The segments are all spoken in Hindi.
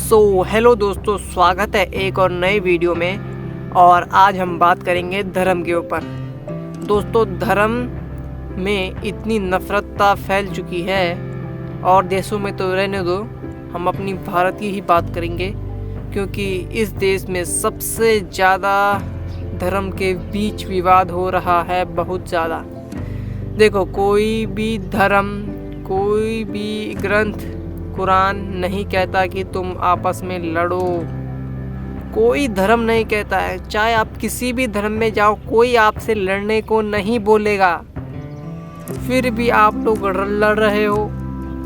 हेलो दोस्तों, स्वागत है एक और नए वीडियो में। और आज हम बात करेंगे धर्म के ऊपर। दोस्तों, धर्म में इतनी नफरतता फैल चुकी है, और देशों में तो रहने दो, हम अपनी भारत की ही बात करेंगे, क्योंकि इस देश में सबसे ज़्यादा धर्म के बीच विवाद हो रहा है, बहुत ज़्यादा। देखो, कोई भी धर्म, कोई भी ग्रंथ, कुरान नहीं कहता कि तुम आपस में लड़ो। कोई धर्म नहीं कहता है, चाहे आप किसी भी धर्म में जाओ, कोई आपसे लड़ने को नहीं बोलेगा। फिर भी आप लोग लड़ रहे हो,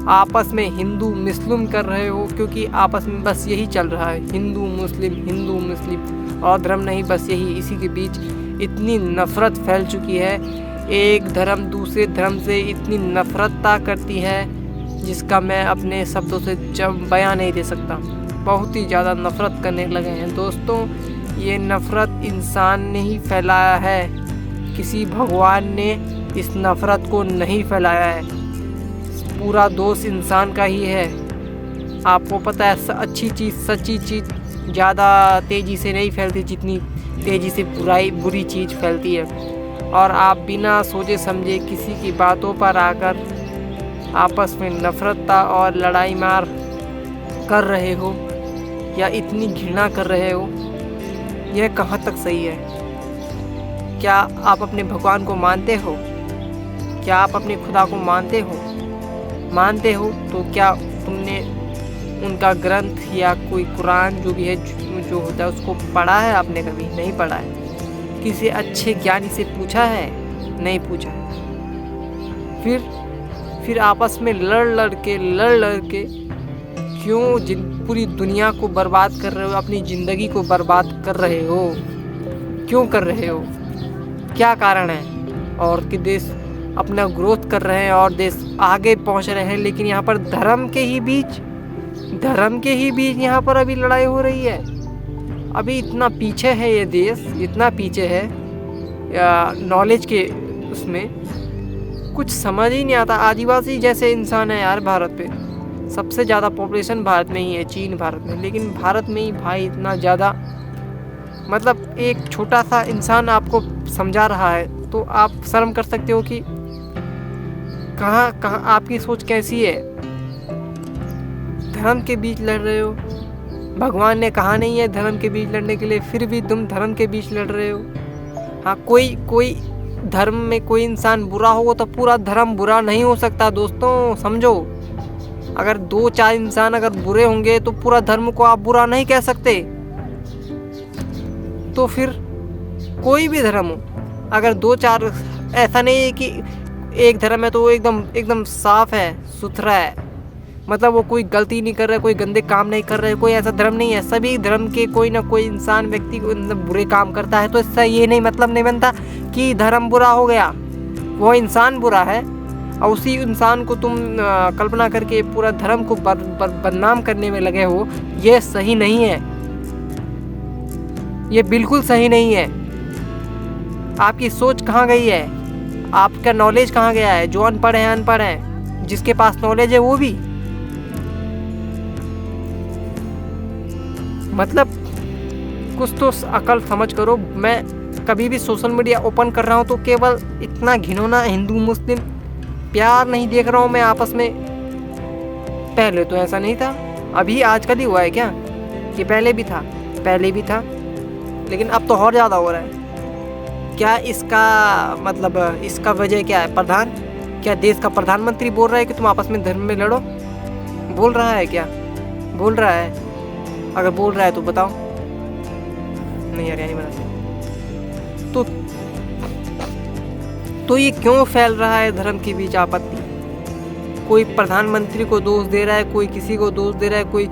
आपस में हिंदू मुस्लिम कर रहे हो, क्योंकि आपस में बस यही चल रहा है, हिंदू मुस्लिम, और धर्म नहीं, बस यही। इसी के बीच इतनी नफरत फैल चुकी है, एक धर्म दूसरे धर्म से इतनी नफरतता करती है जिसका मैं अपने शब्दों से जब बयान नहीं दे सकता। बहुत ही ज़्यादा नफ़रत करने लगे हैं दोस्तों। ये नफ़रत इंसान ने ही फैलाया है, किसी भगवान ने इस नफ़रत को नहीं फैलाया है। पूरा दोष इंसान का ही है। आपको पता है, अच्छी चीज़, सच्ची चीज़ ज़्यादा तेज़ी से नहीं फैलती जितनी तेज़ी से बुरी चीज़ फैलती है। और आप बिना सोचे समझे किसी की बातों पर आकर आपस में नफरतता और लड़ाई मार कर रहे हो, या इतनी घृणा कर रहे हो, यह कहाँ तक सही है? क्या आप अपने भगवान को मानते हो? क्या आप अपने खुदा को मानते हो? मानते हो तो क्या तुमने उनका ग्रंथ या कोई कुरान जो भी है, जो होता है, उसको पढ़ा है? आपने कभी नहीं पढ़ा है। किसी अच्छे ज्ञानी से पूछा है? नहीं पूछा है। फिर आपस में लड़ लड़ के क्यों पूरी दुनिया को बर्बाद कर रहे हो, अपनी ज़िंदगी को बर्बाद कर रहे हो? क्यों कर रहे हो? क्या कारण है? और कि देश अपना ग्रोथ कर रहे हैं और देश आगे पहुंच रहे हैं, लेकिन यहाँ पर धर्म के ही बीच यहाँ पर अभी लड़ाई हो रही है। अभी इतना पीछे है ये देश, इतना पीछे है नॉलेज के उसमें, कुछ समझ ही नहीं आता। आदिवासी जैसे इंसान है यार भारत पे, सबसे ज़्यादा पॉपुलेशन भारत में ही है, चीन भारत में, लेकिन भारत में ही भाई इतना ज़्यादा, मतलब एक छोटा सा इंसान आपको समझा रहा है तो आप शर्म कर सकते हो कि कहाँ आपकी सोच कैसी है। धर्म के बीच लड़ रहे हो, भगवान ने कहा नहीं है धर्म के बीच लड़ने के लिए, फिर भी तुम धर्म के बीच लड़ रहे हो। हाँ, कोई धर्म में कोई इंसान बुरा होगा तो पूरा धर्म बुरा नहीं हो सकता दोस्तों, समझो। अगर 2-4 इंसान अगर बुरे होंगे तो पूरा धर्म को आप बुरा नहीं कह सकते। तो फिर कोई भी धर्म हो, अगर 2-4, ऐसा नहीं है कि एक धर्म है तो वो एकदम साफ है, सुथरा है, मतलब वो कोई गलती नहीं कर रहा है, कोई गंदे काम नहीं कर रहा है, कोई ऐसा धर्म नहीं है। सभी धर्म के कोई ना कोई इंसान, व्यक्ति को बुरे काम करता है, तो इससे ये नहीं मतलब नहीं बनता कि धर्म बुरा हो गया, वो इंसान बुरा है। और उसी इंसान को तुम कल्पना करके पूरा धर्म को बदनाम करने में लगे हो, ये सही नहीं है, ये बिल्कुल सही नहीं है। आपकी सोच कहाँ गई है? आपका नॉलेज कहाँ गया है? जो अनपढ़ है, जिसके पास नॉलेज है वो भी, मतलब कुछ तो अकल समझ करो। मैं कभी भी सोशल मीडिया ओपन कर रहा हूँ तो केवल इतना घिनौना हिंदू मुस्लिम प्यार नहीं देख रहा हूँ मैं आपस में। पहले तो ऐसा नहीं था, अभी आजकल ही हुआ है क्या? कि पहले भी था, लेकिन अब तो और ज़्यादा हो रहा है। क्या इसका मतलब, इसका वजह क्या है? क्या देश का प्रधानमंत्री बोल रहा है कि तुम आपस में धर्म में लड़ो? बोल रहा है क्या? बोल रहा है? अगर बोल रहा है तो बताओ। नहीं यार, नहीं बना। तो ये क्यों फैल रहा है धर्म के बीच आपत्ति? कोई प्रधानमंत्री को दोष दे रहा है, कोई किसी को दोष दे रहा है, कोई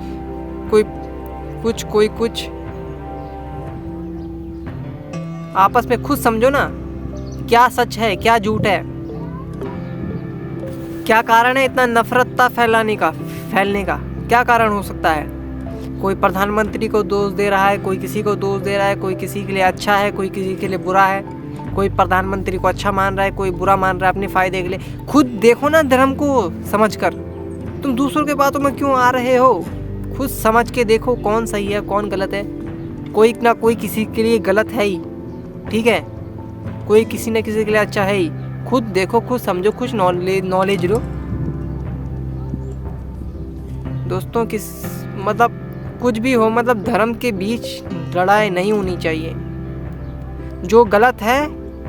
कुछ। आपस में खुद समझो ना, क्या सच है, क्या झूठ है? क्या कारण है इतना नफरतता फैलने का? क्या कारण हो सकता है? कोई प्रधानमंत्री को दोष दे रहा है, कोई किसी को दोष दे रहा है, कोई किसी के लिए अच्छा है, कोई किसी के लिए बुरा है, कोई प्रधानमंत्री को अच्छा मान रहा है, कोई बुरा मान रहा है अपने फ़ायदे के लिए। खुद देखो ना धर्म को समझकर, तुम दूसरों के बातों में क्यों आ रहे हो? खुद समझ के देखो कौन सही है कौन गलत है। कोई ना कोई किसी के लिए गलत है ही, ठीक है, कोई किसी न किसी के लिए अच्छा है ही। खुद देखो, खुद समझो, कुछ नॉलेज लो दोस्तों। मतलब कुछ भी हो, मतलब धर्म के बीच लड़ाई नहीं होनी चाहिए। जो गलत है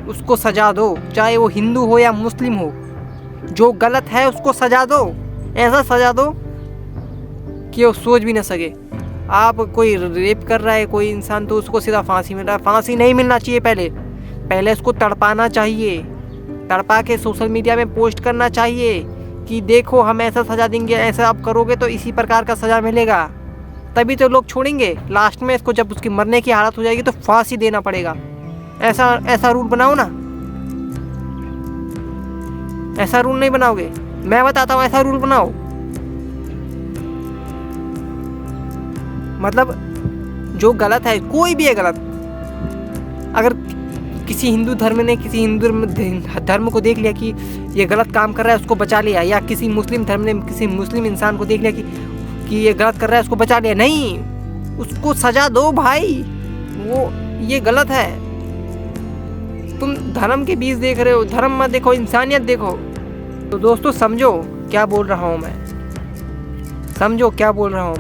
उसको सजा दो, चाहे वो हिंदू हो या मुस्लिम हो। जो गलत है उसको सजा दो, ऐसा सजा दो कि वो सोच भी ना सके। आप कोई रेप कर रहा है कोई इंसान तो उसको सीधा फांसी मिल रहा है। फांसी नहीं मिलना चाहिए, पहले उसको तड़पाना चाहिए, तड़पा के सोशल मीडिया में पोस्ट करना चाहिए कि देखो हम ऐसा सजा देंगे, ऐसा आप करोगे तो इसी प्रकार का सजा मिलेगा, तभी तो लोग छोड़ेंगे। लास्ट में इसको जब उसकी मरने की हालत हो जाएगी तो फांसी देना पड़ेगा। ऐसा रूल बनाओ ना। ऐसा रूल नहीं बनाओगे, मैं बताता हूँ, ऐसा रूल बनाओ। मतलब जो गलत है, कोई भी है गलत, अगर किसी हिंदू धर्म ने किसी हिंदू धर्म को देख लिया कि ये गलत काम कर रहा है उसको बचा लिया, या किसी मुस्लिम धर्म ने किसी मुस्लिम इंसान को देख लिया कि ये गलत कर रहा है उसको बचा लिया, नहीं, उसको सजा दो भाई, वो ये गलत है। तुम धर्म के बीच देख रहे हो, धर्म मत देखो, इंसानियत देखो। तो दोस्तों समझो क्या बोल रहा हूँ मैं, समझो क्या बोल रहा हूँ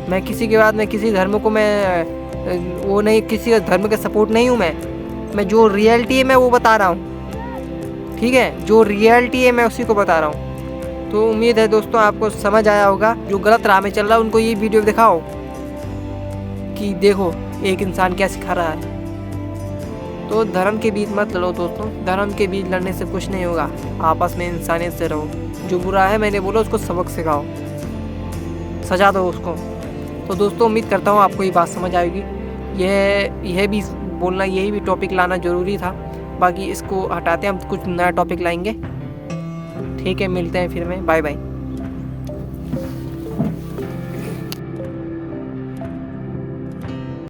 मैं किसी के बाद में किसी धर्म को मैं वो नहीं, किसी धर्म के सपोर्ट नहीं हूँ। मैं जो रियलिटी है मैं वो बता रहा हूँ, ठीक है, जो रियलिटी है मैं उसी को बता रहा हूँ। तो उम्मीद है दोस्तों आपको समझ आया होगा। जो गलत राह में चल रहा है उनको ये वीडियो दिखाओ कि देखो एक इंसान क्या सिखा रहा है। तो धर्म के बीच मत लड़ो दोस्तों, धर्म के बीच लड़ने से कुछ नहीं होगा। आपस में इंसानियत से रहो। जो बुरा है मैंने बोला उसको सबक सिखाओ, सजा दो उसको। तो दोस्तों उम्मीद करता हूँ आपको ये बात समझ आएगी। यह भी बोलना, यही भी टॉपिक लाना ज़रूरी था। बाकी इसको हटाते हैं, हम कुछ नया टॉपिक लाएंगे। ठीक है, मिलते हैं फिर में, बाय बाय।